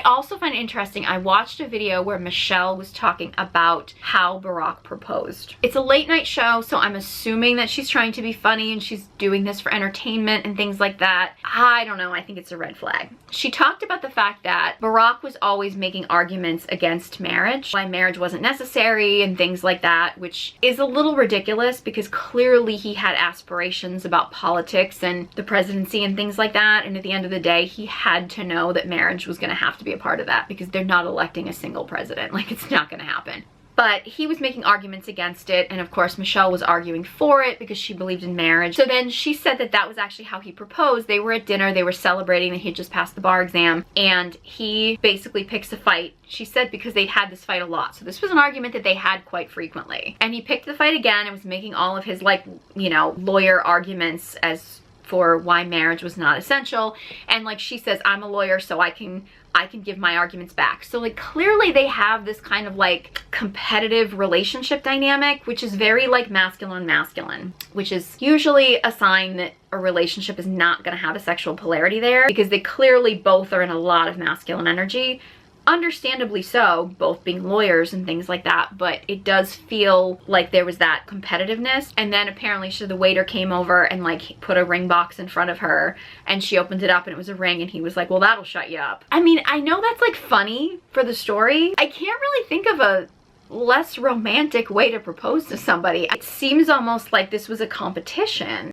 also find it interesting, I watched a video where Michelle was talking about how Barack proposed. It's a late night show, so I'm assuming that she's trying to be funny and she's doing this for entertainment and things like that. I don't know, I think it's a red flag. She talked about the fact that Barack was always making arguments against marriage, why marriage wasn't necessary and things like that, which is a little ridiculous because clearly he had aspirations about politics and the presidency and things like that, and at the end of the day he had to know that marriage was going to have to be a part of that because they're not electing a single president. Like, it's not going to happen. But he was making arguments against it, and of course Michelle was arguing for it because she believed in marriage. So then she said that that was actually how he proposed. They were at dinner, they were celebrating that he had just passed the bar exam, and he basically picks a fight, she said, because they'd had this fight a lot. So this was an argument that they had quite frequently. And he picked the fight again and was making all of his, like, you know, lawyer arguments as for why marriage was not essential. And like she says, I'm a lawyer, so I can give my arguments back. So like clearly they have this kind of like competitive relationship dynamic, which is very like masculine, which is usually a sign that a relationship is not going to have a sexual polarity there, because they clearly both are in a lot of masculine energy. Understandably so, both being lawyers and things like that, but it does feel like there was that competitiveness. And then apparently the waiter came over and like put a ring box in front of her, and she opened it up and it was a ring, and he was like, well, that'll shut you up. I mean, I know that's like funny for the story. I can't really think of a less romantic way to propose to somebody. It seems almost like this was a competition.